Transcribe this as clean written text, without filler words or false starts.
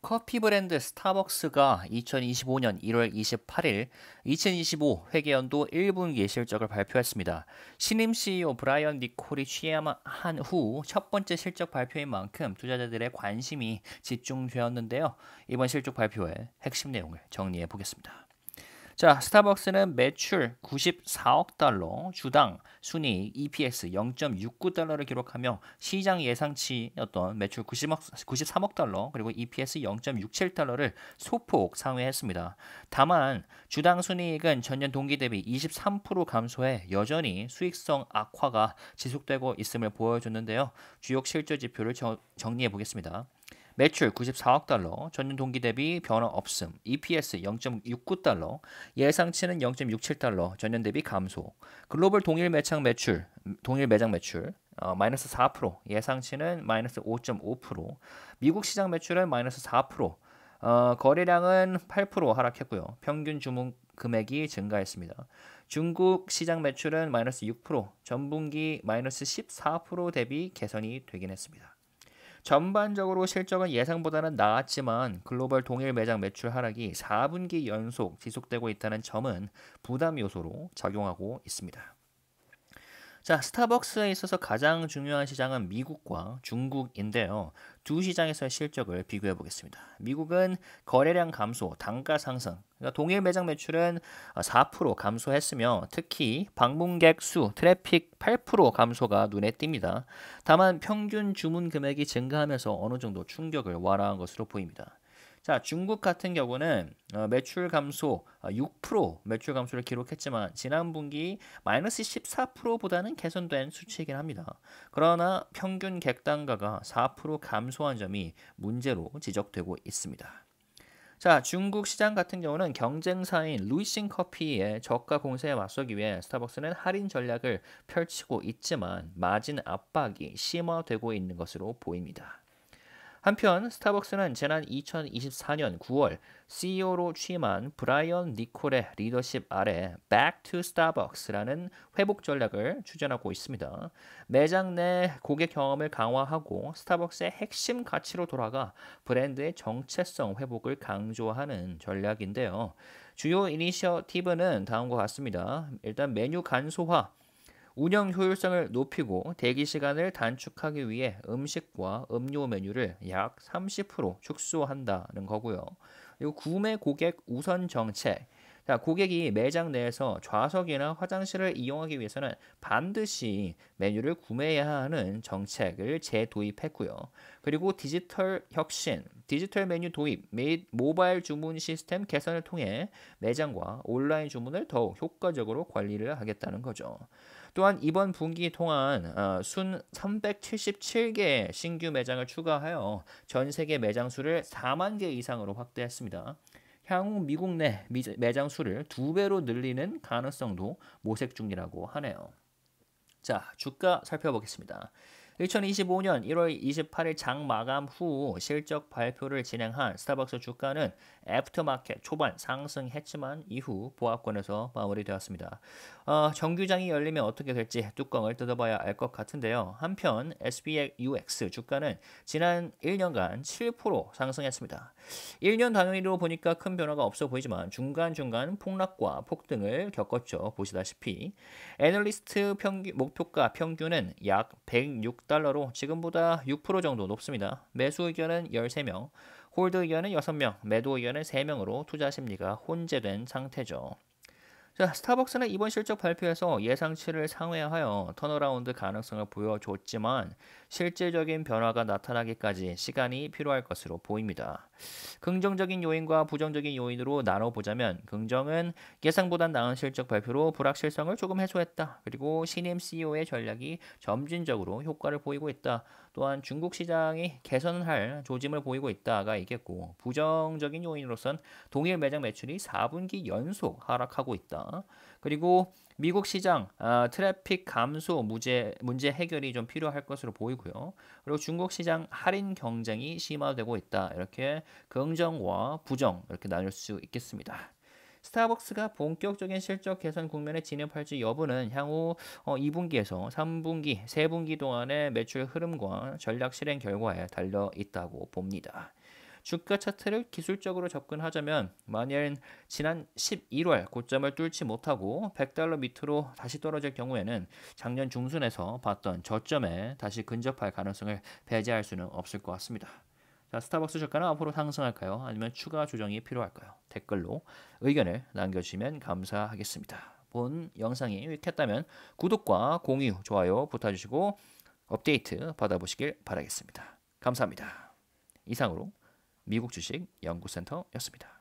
커피 브랜드 스타벅스가 2025년 1월 28일 2025 회계연도 1분기 실적을 발표했습니다. 신임 CEO 브라이언 니콜이 취임한 후 첫 번째 실적 발표인 만큼 투자자들의 관심이 집중되었는데요. 이번 실적 발표의 핵심 내용을 정리해 보겠습니다. 자, 스타벅스는 매출 94억 달러, 주당 순이익 EPS 0.69달러를 기록하며 시장 예상치였던 매출 93억 달러 그리고 EPS 0.67달러를 소폭 상회했습니다. 다만 주당 순이익은 전년 동기 대비 23% 감소해 여전히 수익성 악화가 지속되고 있음을 보여줬는데요. 주요 실적 지표를 정리해 보겠습니다. 매출 94억 달러, 전년 동기 대비 변화 없음, EPS 0.69달러, 예상치는 0.67달러, 전년 대비 감소. 글로벌 동일 매장 매출 마이너스 4%, 예상치는 마이너스 5.5%, 미국 시장 매출은 마이너스 4%, 거래량은 8% 하락했고요. 평균 주문 금액이 증가했습니다. 중국 시장 매출은 마이너스 6%, 전분기 마이너스 14% 대비 개선이 되긴 했습니다. 전반적으로 실적은 예상보다는 나았지만 글로벌 동일 매장 매출 하락이 4분기 연속 지속되고 있다는 점은 부담 요소로 작용하고 있습니다. 자, 스타벅스에 있어서 가장 중요한 시장은 미국과 중국인데요. 두 시장에서의 실적을 비교해 보겠습니다. 미국은 거래량 감소, 단가 상승, 그러니까 동일 매장 매출은 4% 감소했으며 특히 방문객 수, 트래픽 8% 감소가 눈에 띕니다. 다만 평균 주문 금액이 증가하면서 어느 정도 충격을 완화한 것으로 보입니다. 자, 중국 같은 경우는 매출 감소 6% 매출 감소를 기록했지만 지난 분기 마이너스 14%보다는 개선된 수치이긴 합니다. 그러나 평균 객단가가 4% 감소한 점이 문제로 지적되고 있습니다. 자, 중국 시장 같은 경우는 경쟁사인 루이싱 커피의 저가 공세에 맞서기 위해 스타벅스는 할인 전략을 펼치고 있지만 마진 압박이 심화되고 있는 것으로 보입니다. 한편 스타벅스는 지난 2024년 9월 CEO로 취임한 브라이언 니콜의 리더십 아래 Back to Starbucks라는 회복 전략을 추진하고 있습니다. 매장 내 고객 경험을 강화하고 스타벅스의 핵심 가치로 돌아가 브랜드의 정체성 회복을 강조하는 전략인데요. 주요 이니셔티브는 다음과 같습니다. 일단 메뉴 간소화, 운영 효율성을 높이고 대기 시간을 단축하기 위해 음식과 음료 메뉴를 약 30% 축소한다는 거고요. 그리고 구매 고객 우선 정책. 자, 고객이 매장 내에서 좌석이나 화장실을 이용하기 위해서는 반드시 메뉴를 구매해야 하는 정책을 재도입했고요. 그리고 디지털 혁신, 디지털 메뉴 도입 및 모바일 주문 시스템 개선을 통해 매장과 온라인 주문을 더욱 효과적으로 관리를 하겠다는 거죠. 또한 이번 분기 동안 순 377개 신규 매장을 추가하여 전 세계 매장 수를 4만 개 이상으로 확대했습니다. 향후 미국 내 매장 수를 2배로 늘리는 가능성도 모색 중이라고 하네요. 자, 주가 살펴보겠습니다. 2025년 1월 28일 장 마감 후 실적 발표를 진행한 스타벅스 주가는 애프터마켓 초반 상승했지만 이후 보합권에서 마무리되었습니다. 정규장이 열리면 어떻게 될지 뚜껑을 뜯어봐야 알 것 같은데요. 한편 SPX 주가는 지난 1년간 7% 상승했습니다. 1년 단위로 보니까 큰 변화가 없어 보이지만 중간중간 폭락과 폭등을 겪었죠. 보시다시피 애널리스트 목표가 평균은 약 106달러로 지금보다 6% 정도 높습니다. 매수 의견은 13명, 홀드 의견은 6명, 매도 의견은 3명으로 투자 심리가 혼재된 상태죠. 자, 스타벅스는 이번 실적 발표에서 예상치를 상회하여 턴어라운드 가능성을 보여줬지만 실질적인 변화가 나타나기까지 시간이 필요할 것으로 보입니다. 긍정적인 요인과 부정적인 요인으로 나눠보자면 긍정은 예상보다 나은 실적 발표로 불확실성을 조금 해소했다. 그리고 신임 CEO의 전략이 점진적으로 효과를 보이고 있다. 또한 중국 시장이 개선할 조짐을 보이고 있다가 있겠고 부정적인 요인으로선 동일 매장 매출이 4분기 연속 하락하고 있다. 그리고 미국 시장 트래픽 감소 문제 해결이 좀 필요할 것으로 보이고요. 그리고 중국 시장 할인 경쟁이 심화되고 있다. 이렇게 긍정과 부정 이렇게 나눌 수 있겠습니다. 스타벅스가 본격적인 실적 개선 국면에 진입할지 여부는 향후 2분기에서 3분기, 3분기 동안의 매출 흐름과 전략 실행 결과에 달려 있다고 봅니다. 주가 차트를 기술적으로 접근하자면 만일 지난 11월 고점을 뚫지 못하고 100달러 밑으로 다시 떨어질 경우에는 작년 중순에서 봤던 저점에 다시 근접할 가능성을 배제할 수는 없을 것 같습니다. 자, 스타벅스 주가는 앞으로 상승할까요? 아니면 추가 조정이 필요할까요? 댓글로 의견을 남겨주시면 감사하겠습니다. 본 영상이 유익했다면 구독과 공유, 좋아요 부탁주시고 업데이트 받아보시길 바라겠습니다. 감사합니다. 이상으로 미국 주식 연구센터였습니다.